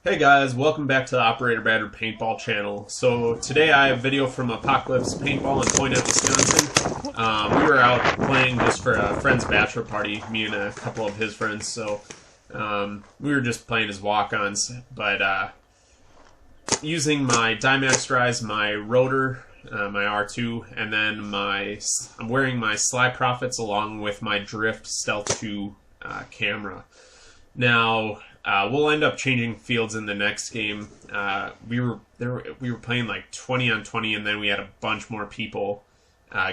Hey guys, welcome back to the Operator Battered Paintball channel. So today I have a video from Apocalypse Paintball in Poinet, Wisconsin. We were out playing just for a friend's bachelor party, me and a couple of his friends, so we were just playing as walk-ons, but using my Dymax Rise, my rotor, my R2, and then I'm wearing my Sly Prophets along with my Drift Stealth 2 camera. Now, we'll end up changing fields in the next game. We were playing like 20 on 20, and then we had a bunch more people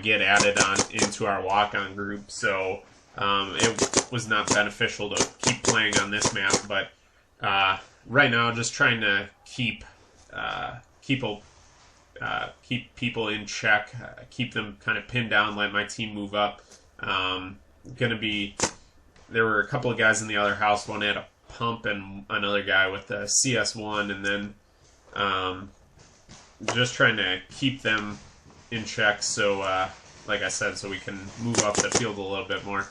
get added on into our walk-on group. So it was not beneficial to keep playing on this map. But right now, just trying to keep people in check, keep them kind of pinned down, let my team move up. There were a couple of guys in the other house. One had a pump and another guy with a CS1, and then just trying to keep them in check, so like I said, so we can move up the field a little bit more.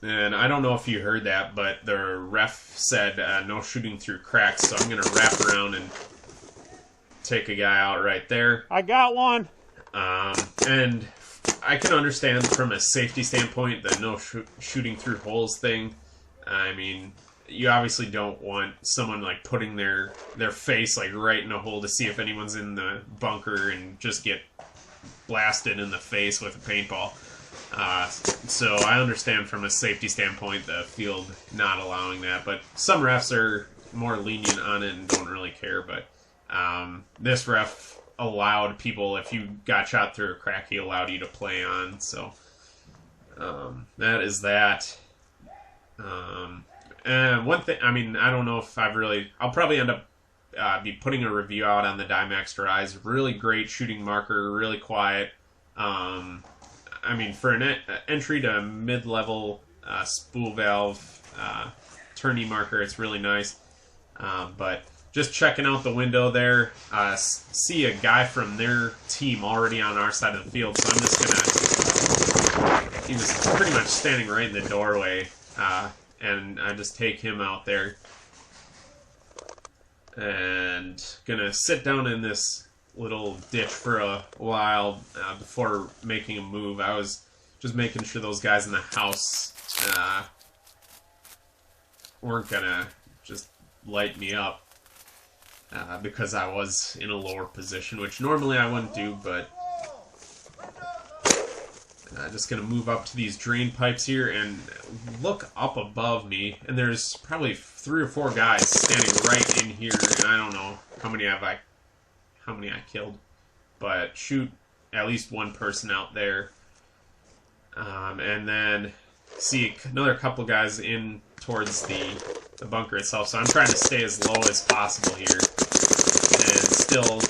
And I don't know if you heard that, but the ref said no shooting through cracks, so I'm going to wrap around and take a guy out right there. I got one! And I can understand from a safety standpoint the no shooting through holes thing. I mean, you obviously don't want someone like putting their face like right in a hole to see if anyone's in the bunker and just get blasted in the face with a paintball. So I understand from a safety standpoint the field not allowing that, but some refs are more lenient on it and don't really care. But this ref allowed people, if you got shot through a crack, he allowed you to play on. So that is that. And one thing, I mean, I don't know if I'll probably end up be putting a review out on the Dymax Rise. Really great shooting marker, really quiet. I mean, for an entry to mid-level spool valve tourney marker, it's really nice. But just checking out the window there, see a guy from their team already on our side of the field, so I'm just gonna, he was pretty much standing right in the doorway, and I just take him out there, and gonna sit down in this little ditch for a while before making a move. I was just making sure those guys in the house weren't gonna just light me up. Because I was in a lower position, which normally I wouldn't do, but I'm just going to move up to these drain pipes here and look up above me, and there's probably 3 or 4 guys standing right in here, and I don't know how many I killed, but shoot at least one person out there, and then see another couple guys in towards the bunker itself. So I'm trying to stay as low as possible here, and still,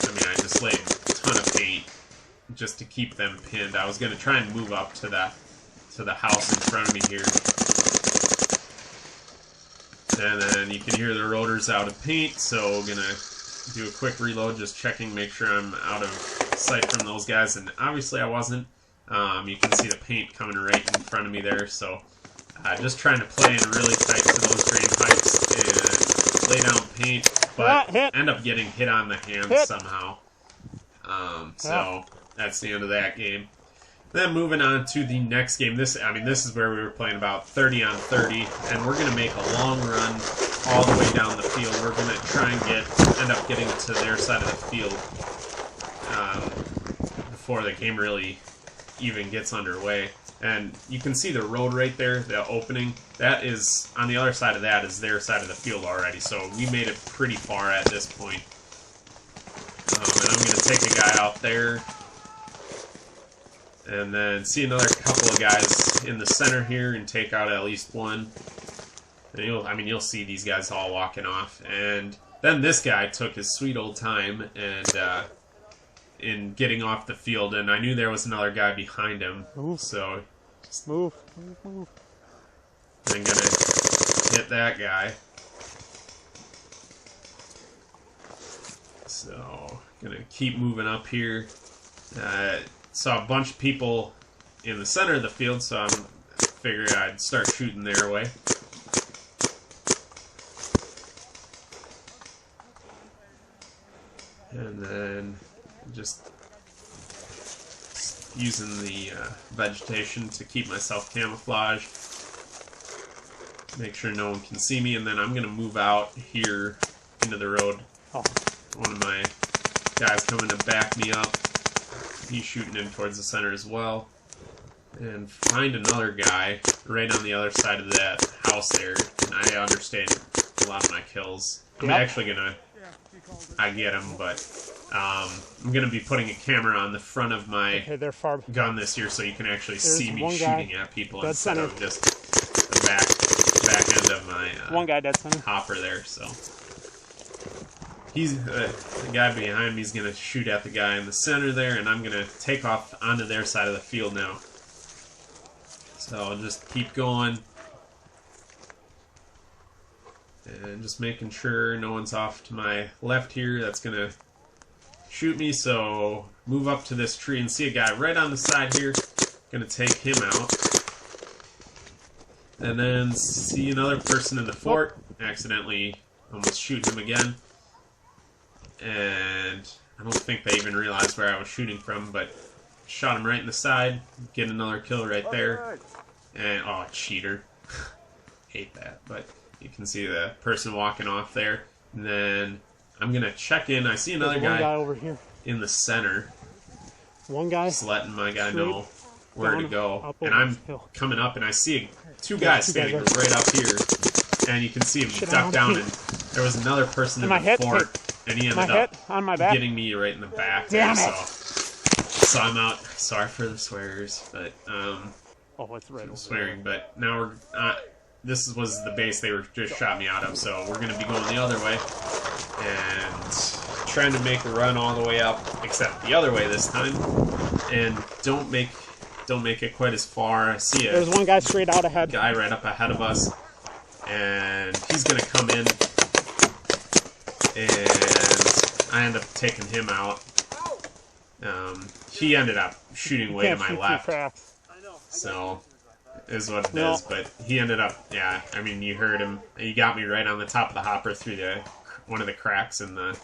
I mean, I just laid a ton of paint just to keep them pinned. I was going to try and move up to the house in front of me here, and then you can hear the rotor's out of paint, so I'm gonna do a quick reload, just checking, make sure I'm out of sight from those guys, and obviously I wasn't. You can see the paint coming right in front of me there, so just trying to play in really tight to those drain pipes and lay down paint, but end up getting hit on the hands somehow. So that's the end of that game. Then moving on to the next game. This is where we were playing about 30 on 30, and we're going to make a long run all the way down the field. We're going to try and end up getting to their side of the field before the game really even gets underway. And you can see the road right there, the opening. That is, on the other side of that is their side of the field already. So we made it pretty far at this point. And I'm going to take a guy out there. And then see another couple of guys in the center here and take out at least one. And you'll see these guys all walking off. And then this guy took his sweet old time and in getting off the field, and I knew there was another guy behind him. Ooh. So Just move. I'm gonna hit that guy. So, gonna keep moving up here. Saw a bunch of people in the center of the field, so I figured I'd start shooting their way. And then just using the vegetation to keep myself camouflaged. Make sure no one can see me, and then I'm going to move out here into the road. Oh. One of my guys coming to back me up. He's shooting in towards the center as well. And find another guy right on the other side of that house there. And I understand a lot of my kills. I'm actually going to... I get him, but I'm going to be putting a camera on the front of my gun this year so you can actually see me shooting at people instead of just the back end of my hopper there. So he's the guy behind me is going to shoot at the guy in the center there, and I'm going to take off onto their side of the field now. So I'll just keep going. And just making sure no one's off to my left here that's going to shoot me. So move up to this tree and see a guy right on the side here. Going to take him out. And then see another person in the fort. Accidentally almost shoot him again. And I don't think they even realized where I was shooting from, but shot him right in the side. Get another kill right there. And, oh, cheater. Hate that, but... You can see the person walking off there. And then I'm going to check in. I see another guy over here in the center. One guy. Just letting my guy know where to go. And I'm coming up, and I see two guys standing right up here. And you can see him duck down. And there was another person in the fort. And he ended up getting me right in the back there. So I'm out. Sorry for the swears. But, oh, it's right over swearing. But now we're... this was the base they were just shot me out of, so we're going to be going the other way and trying to make a run all the way up, except the other way this time, and don't make it quite as far. I see there's one guy straight out ahead. Guy right up ahead of us, and he's going to come in, and I end up taking him out. He ended up shooting way to my left, so... is what it is, but he ended up, yeah, I mean, you heard him, he got me right on the top of the hopper through one of the cracks in the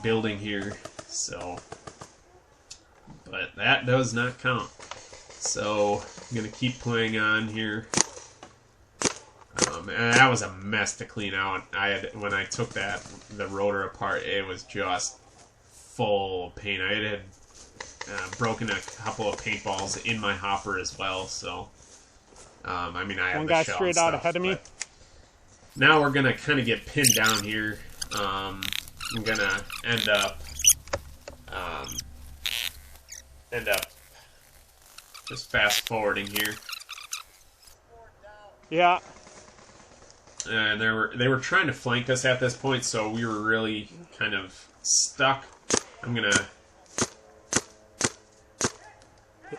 building here, so, but that does not count, so, I'm going to keep playing on here, and that was a mess to clean out. When I took the rotor apart, it was just full of paint. I had broken a couple of paintballs in my hopper as well, so I mean, I have one guy straight out ahead of me. Now we're gonna kind of get pinned down here. I'm gonna end up just fast forwarding here. Yeah. And they were trying to flank us at this point, so we were really kind of stuck. I'm gonna.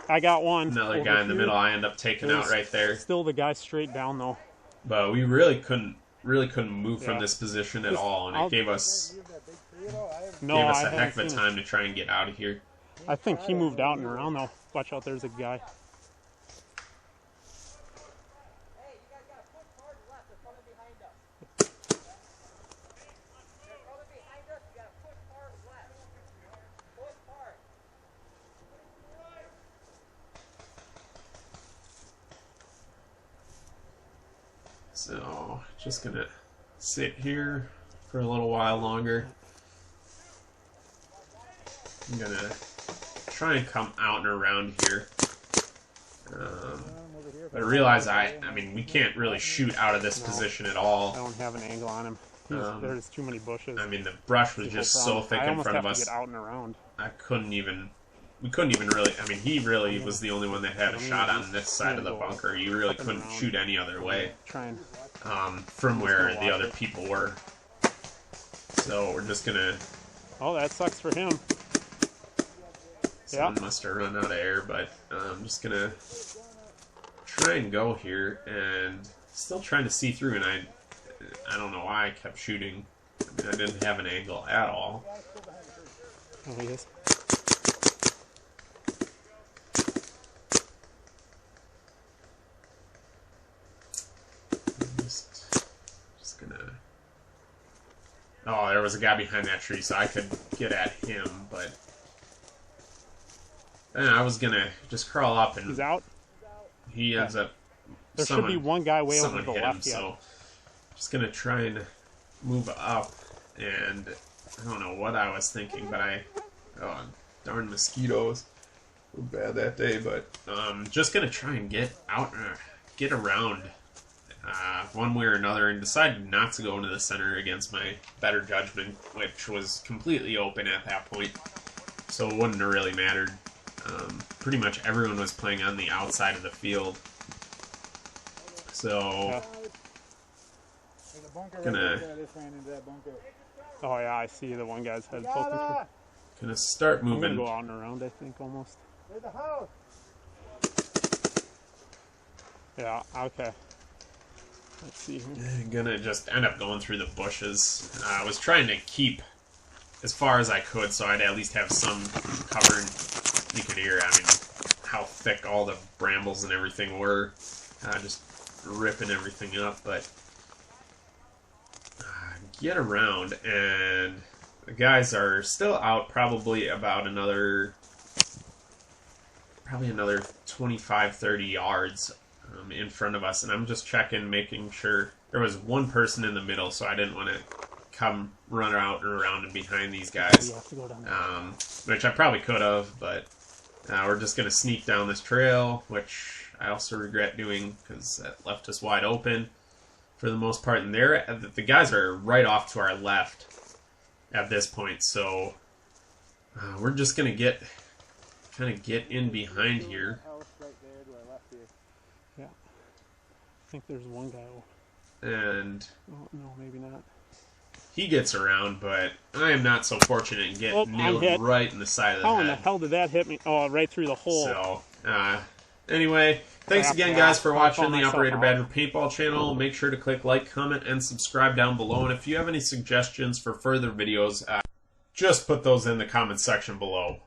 I got one. Another guy in the middle. I end up taking out right there. Still the guy straight down though. But we really couldn't move from this position at all, and it gave us a heck of a time to try and get out of here. I think he moved out and around though. Watch out, there's a guy. So, just gonna sit here for a little while longer. I'm gonna try and come out and around here. But I realize I mean, we can't really shoot out of this position at all. I don't have an angle on him. There's too many bushes. I mean, the brush was just so thick in front of us. To get out and around. We couldn't even really, I mean, he really was the only one that had a shot on this side of the bunker. You really couldn't shoot any other way from where the other people were. So we're just going to... Oh, that sucks for him. Someone must have run out of air, but I'm just gonna try and go here, and still trying to see through, and I don't know why I kept shooting. I mean, I didn't have an angle at all. Oh, he is. Just gonna... Oh, there was a guy behind that tree, so I could get at him, but... I was gonna just crawl up and... He's out? He ends up... There should be one guy way over to the left. So just gonna try and move up, and I don't know what I was thinking, but oh, darn mosquitoes were bad that day, but just gonna try and get out, get around one way or another, and decided not to go into the center against my better judgment, which was completely open at that point, so it wouldn't have really mattered. Pretty much everyone was playing on the outside of the field. So, gonna... Oh yeah, I see the one guy's head poking through. Gonna start I'm moving. gonna go out and around, I think, almost. Yeah, okay. Let's see here. Gonna just end up going through the bushes. I was trying to keep as far as I could, so I'd at least have some cover. You could hear, I mean, how thick all the brambles and everything were. Just ripping everything up, but get around, and the guys are still out probably about another 25-30 yards in front of us, and I'm just checking, making sure there was one person in the middle, so I didn't want to come run out and around and behind these guys, which I probably could have, but we're just going to sneak down this trail, which I also regret doing because that left us wide open for the most part. And the guys are right off to our left at this point, so we're just gonna kind of get in behind here. Yeah, I think there's one guy. And oh no, maybe not. He gets around, but I am not so fortunate and get nailed right in the side of the head. How in the hell did that hit me? Oh, right through the hole. So, anyway, thanks again, guys, for watching the Operator Badger Paintball channel. Make sure to click like, comment, and subscribe down below. And if you have any suggestions for further videos, just put those in the comment section below.